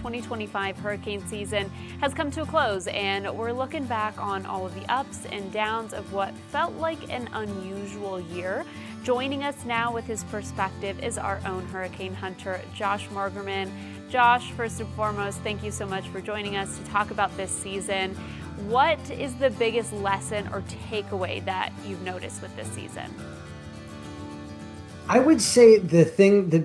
2025 hurricane season has come to a close, and we're looking back on all of the ups and downs of what felt like an unusual year. Joining us now with his perspective is our own hurricane hunter, Josh Morgerman. Josh, first and foremost, thank you so much for joining us to talk about this season. What is the biggest lesson or takeaway that you've noticed with this season? I would say the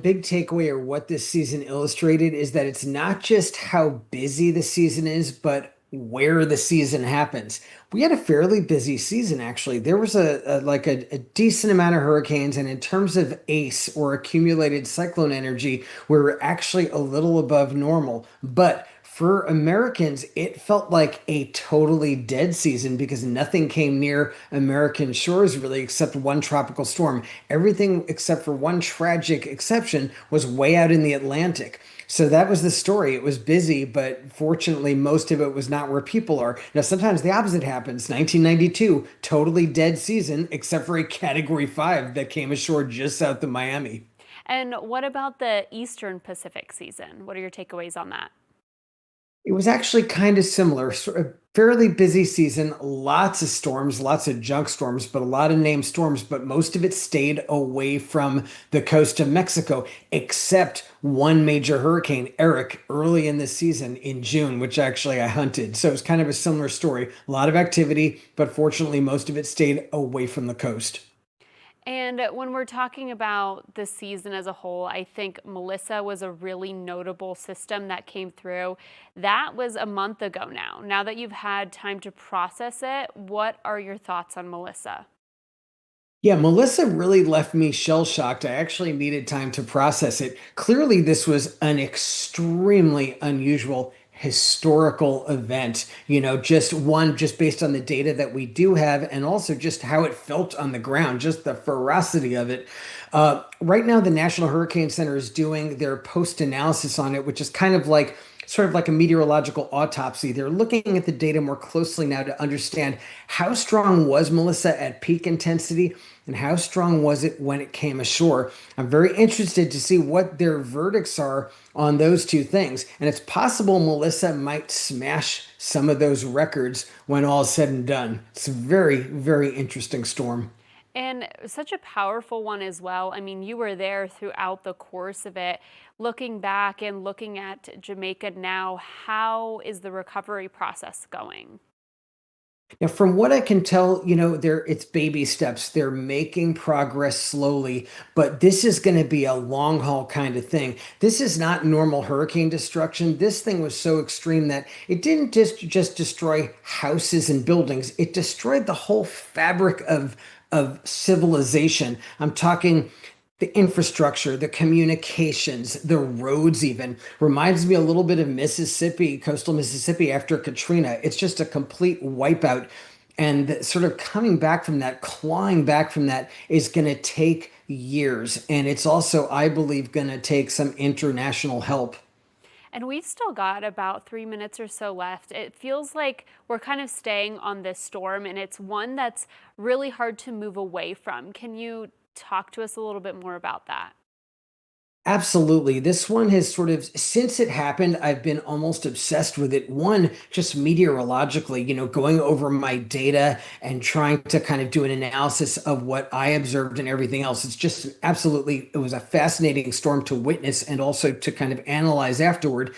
big takeaway or what this season illustrated is that it's not just how busy the season is, but where the season happens. We had a fairly busy season, actually. There was a decent amount of hurricanes, and in terms of ACE or accumulated cyclone energy, we were actually a little above normal. But for Americans, it felt like a totally dead season because nothing came near American shores really except one tropical storm. Everything except for one tragic exception was way out in the Atlantic. So that was the story. It was busy, but fortunately, most of it was not where people are. Now, sometimes the opposite happens. 1992, totally dead season, except for a Category 5 that came ashore just south of Miami. And what about the Eastern Pacific season? What are your takeaways on that? It was actually kind of similar, sort of fairly busy season, lots of storms, lots of junk storms, but a lot of named storms, but most of it stayed away from the coast of Mexico, except one major hurricane, Eric, early in the season in June, which actually I hunted. So it was kind of a similar story. A lot of activity, but fortunately, most of it stayed away from the coast. And when we're talking about the season as a whole, I think Melissa was a really notable system that came through. That was a month ago now. Now that you've had time to process it, what are your thoughts on Melissa? Yeah, Melissa really left me shell shocked. I actually needed time to process it. Clearly, this was an extremely unusual historical event, just based on the data that we do have and also just how it felt on the ground, just the ferocity of it. Right now, the National Hurricane Center is doing their post analysis on it, which is kind of like sort of like a meteorological autopsy. They're looking at the data more closely now to understand how strong was Melissa at peak intensity and how strong was it when it came ashore. I'm very interested to see what their verdicts are on those two things. And it's possible Melissa might smash some of those records when all is said and done. It's a very, very interesting storm. And such a powerful one as well. I mean, you were there throughout the course of it. Looking back and looking at Jamaica now, how is the recovery process going? Now, from what I can tell, it's baby steps. They're making progress slowly, but this is going to be a long haul kind of thing. This is not normal hurricane destruction. This thing was so extreme that it didn't just destroy houses and buildings. It destroyed the whole fabric of civilization. I'm talking the infrastructure, the communications, the roads even. Reminds me a little bit of Mississippi, coastal Mississippi after Katrina. It's just a complete wipeout. And sort of coming back from that, clawing back from that is going to take years. And it's also, I believe, going to take some international help. And we've still got about 3 minutes or so left. It feels like we're kind of staying on this storm, and it's one that's really hard to move away from. Can you talk to us a little bit more about that? Absolutely. This one has sort of, since it happened, I've been almost obsessed with it. One, just meteorologically, going over my data and trying to kind of do an analysis of what I observed and everything else. It's just absolutely, it was a fascinating storm to witness and also to kind of analyze afterward.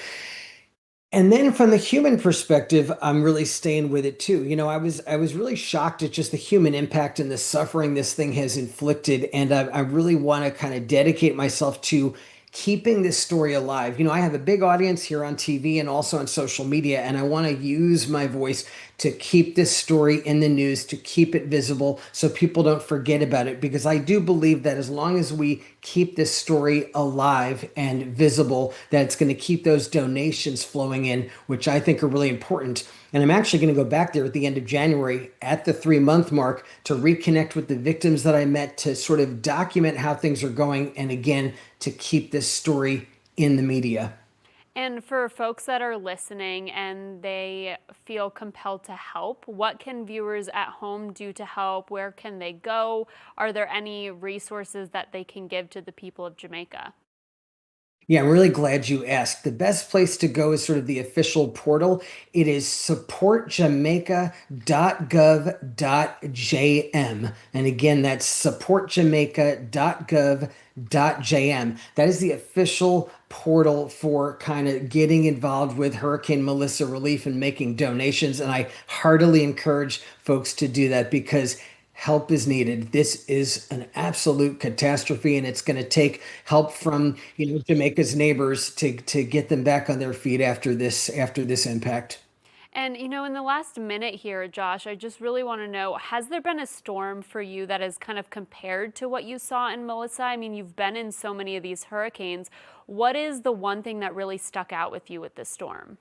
And then from the human perspective, I'm really staying with it too. I was really shocked at just the human impact and the suffering this thing has inflicted, and I really want to kind of dedicate myself to keeping this story alive. I have a big audience here on TV and also on social media, and I want to use my voice to keep this story in the news, to keep it visible so people don't forget about it. Because I do believe that as long as we keep this story alive and visible, that it's going to keep those donations flowing in, which I think are really important. And I'm actually going to go back there at the end of January at the 3 month mark to reconnect with the victims that I met to sort of document how things are going. And again, to keep this story in the media. And for folks that are listening and they feel compelled to help, what can viewers at home do to help? Where can they go? Are there any resources that they can give to the people of Jamaica? Yeah, I'm really glad you asked. The best place to go is sort of the official portal. It is supportjamaica.gov.jm. And again, that's supportjamaica.gov.jm. That is the official portal for kind of getting involved with Hurricane Melissa relief and making donations. And I heartily encourage folks to do that because help is needed. This is an absolute catastrophe, and it's going to take help from, Jamaica's neighbors to get them back on their feet after this impact. And, in the last minute here, Josh, I just really want to know, has there been a storm for you that is kind of compared to what you saw in Melissa? I mean, you've been in so many of these hurricanes. What is the one thing that really stuck out with you with this storm?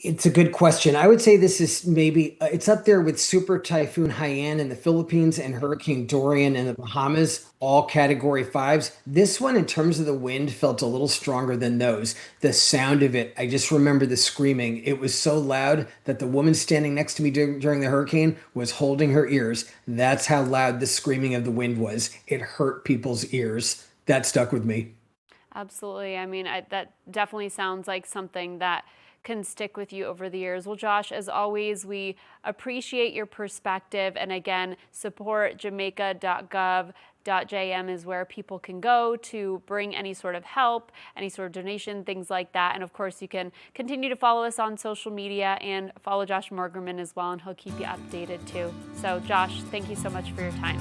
It's a good question. I would say this is maybe it's up there with Super Typhoon Haiyan in the Philippines and Hurricane Dorian in the Bahamas, all category fives. This one, in terms of the wind, felt a little stronger than those. The sound of it, I just remember the screaming. It was so loud that the woman standing next to me during the hurricane was holding her ears. That's how loud the screaming of the wind was. It hurt people's ears. That stuck with me. Absolutely. I mean, that definitely sounds like something that can stick with you over the years. Well, Josh, as always, we appreciate your perspective. And again, support jamaica.gov.jm is where people can go to bring any sort of help, any sort of donation, things like that. And of course, you can continue to follow us on social media and follow Josh Morgerman as well, and he'll keep you updated too. So, Josh, thank you so much for your time.